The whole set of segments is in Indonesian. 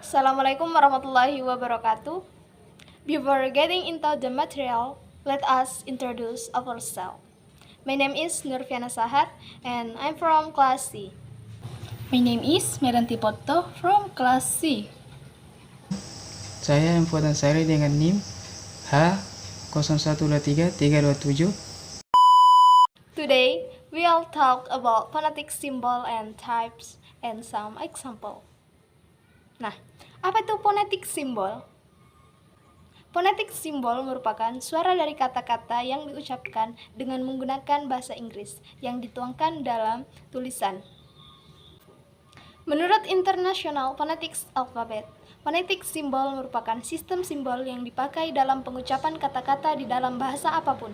Assalamualaikum warahmatullahi wabarakatuh. Before getting into the material, let us introduce ourselves. My name is Nurfiana Sahar and I'm from class C. My name is Meranti Poto from class C. Saya Emfuad Ansari dengan NIM H0123327. Today, we'll talk about phonetic symbol and types and some example. Nah, apa itu phonetic symbol? Phonetic symbol merupakan suara dari kata-kata yang diucapkan dengan menggunakan bahasa Inggris yang dituangkan dalam tulisan. Menurut International Phonetics Alphabet, phonetic symbol merupakan sistem simbol yang dipakai dalam pengucapan kata-kata di dalam bahasa apapun.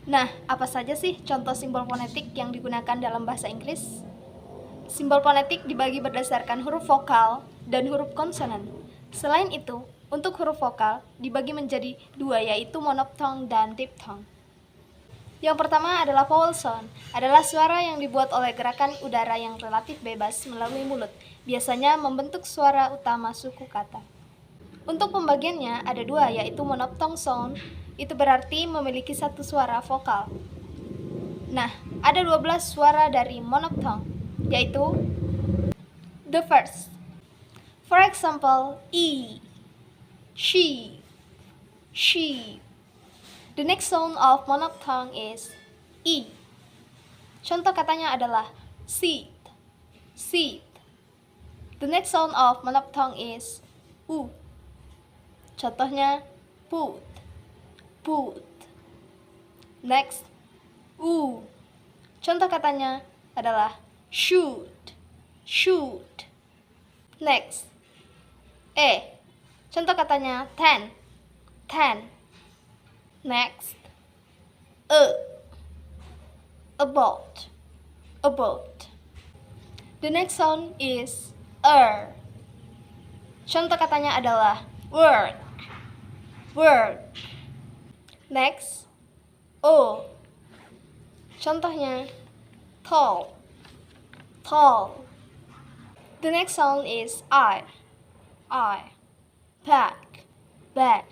Nah, apa saja sih contoh simbol fonetik yang digunakan dalam bahasa Inggris? Simbol fonetik dibagi berdasarkan huruf vokal dan huruf konsonan. Selain itu, untuk huruf vokal dibagi menjadi dua, yaitu monophthong dan diphthong. Yang pertama adalah vowel sound, adalah suara yang dibuat oleh gerakan udara yang relatif bebas melalui mulut, biasanya membentuk suara utama suku kata. Untuk pembagiannya ada dua, yaitu monophthong sound, itu berarti memiliki satu suara vokal. Nah, ada 12 suara dari monophthong, yaitu the first. For example, E, she, she. The next sound of monophthong is E. Contoh katanya adalah seat, seat. The next sound of monophthong is U. Contohnya put, put. Next, U. Contoh katanya adalah shoot, shoot. Next, E. Contoh katanya ten, ten. Next, about, about. The next sound is Contoh katanya adalah work, work. Next, O. Contohnya tall, tall. The next sound is I. Back, back.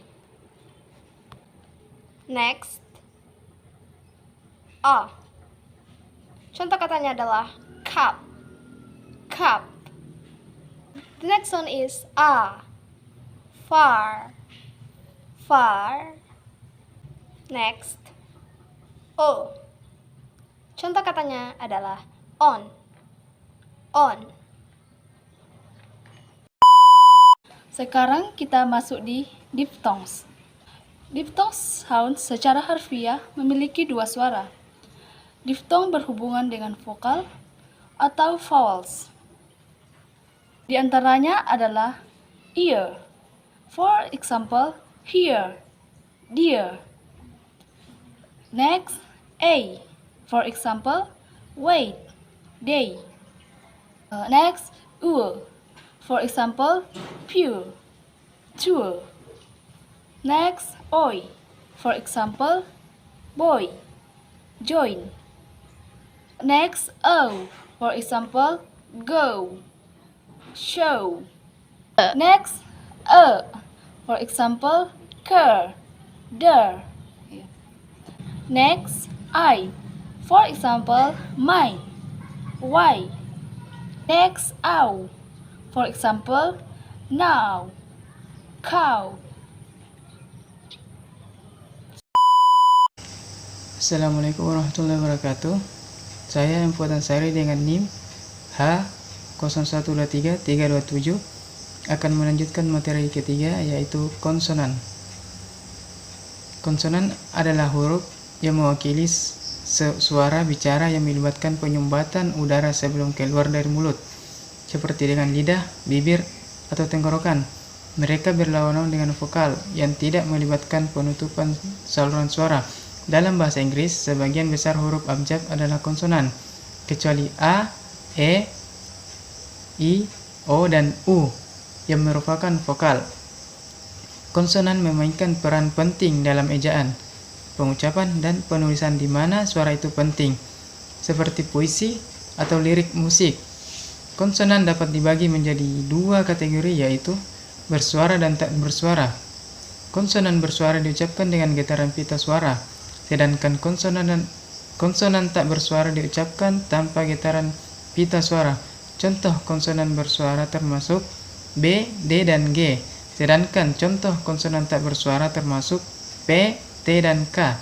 Next, A. Contoh katanya adalah cup, cup. The next one is A. Far, far. Next, O. Contoh katanya adalah on, on. Sekarang kita masuk di diphthongs. Diphthongs sound secara harfiah memiliki dua suara. Diphthong berhubungan dengan vokal atau vowels. Di antaranya adalah ear. For example, here, dear. Next, A. For example, wait, day. Next, for example, pure, tour. Next, oi. For example, boy, join. Next, o. For example, go, show. Next, for example, cur, der. Next, I. For example, my, why. Next, ow. For example, now, cow. Assalamualaikum warahmatullahi wabarakatuh. Saya Emfuad Ansari dengan NIM H0123327 akan melanjutkan materi ketiga, yaitu konsonan. Konsonan adalah huruf yang mewakili suara bicara yang melibatkan penyumbatan udara sebelum keluar dari mulut, seperti dengan lidah, bibir, atau tenggorokan. Mereka berlawanan dengan vokal yang tidak melibatkan penutupan saluran suara. Dalam bahasa Inggris, sebagian besar huruf abjad adalah konsonan, kecuali A, E, I, O, dan U yang merupakan vokal. Konsonan memainkan peran penting dalam ejaan, pengucapan, dan penulisan di mana suara itu penting, seperti puisi atau lirik musik. Konsonan dapat dibagi menjadi dua kategori, yaitu bersuara dan tak bersuara. Konsonan bersuara diucapkan dengan getaran pita suara, sedangkan konsonan tak bersuara diucapkan tanpa getaran pita suara. Contoh konsonan bersuara termasuk B, D, dan G, sedangkan contoh konsonan tak bersuara termasuk P, T, dan K.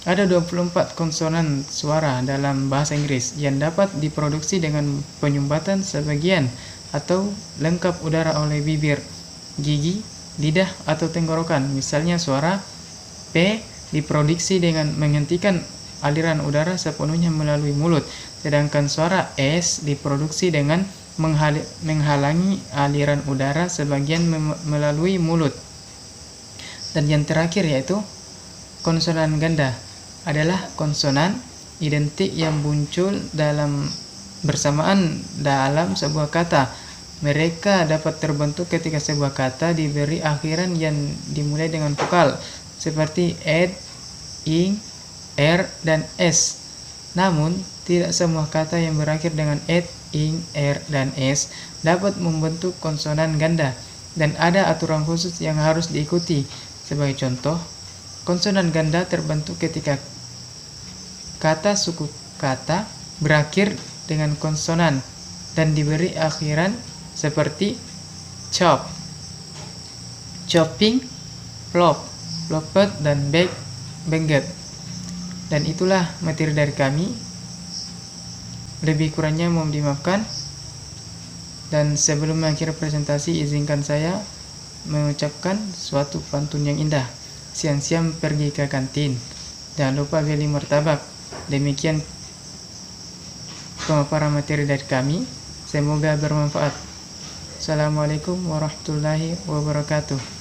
Ada 24 konsonan suara dalam bahasa Inggris yang dapat diproduksi dengan penyumbatan sebagian atau lengkap udara oleh bibir, gigi, lidah, atau tenggorokan. Misalnya suara P diproduksi dengan menghentikan aliran udara sepenuhnya melalui mulut, sedangkan suara S diproduksi dengan menghalangi aliran udara sebagian melalui mulut. Dan yang terakhir yaitu konsonan ganda adalah konsonan identik yang muncul bersamaan dalam sebuah kata. Mereka dapat terbentuk ketika sebuah kata diberi akhiran yang dimulai dengan vokal seperti ed, ing, r, dan s. Namun, tidak semua kata yang berakhir dengan ed, ing, r, dan s dapat membentuk konsonan ganda, dan ada aturan khusus yang harus diikuti. Sebagai contoh, konsonan ganda terbentuk ketika kata suku kata berakhir dengan konsonan dan diberi akhiran seperti chop, chopping, plop, plopet, dan benget. Dan itulah materi dari kami. Lebih kurangnya mohon dimaafkan. Dan sebelum mengakhiri presentasi, izinkan saya mengucapkan suatu pantun yang indah. Siang-siang pergi ke kantin, jangan lupa beli martabak. Demikian pemaparan materi dari kami. Semoga bermanfaat. Assalamualaikum warahmatullahi wabarakatuh.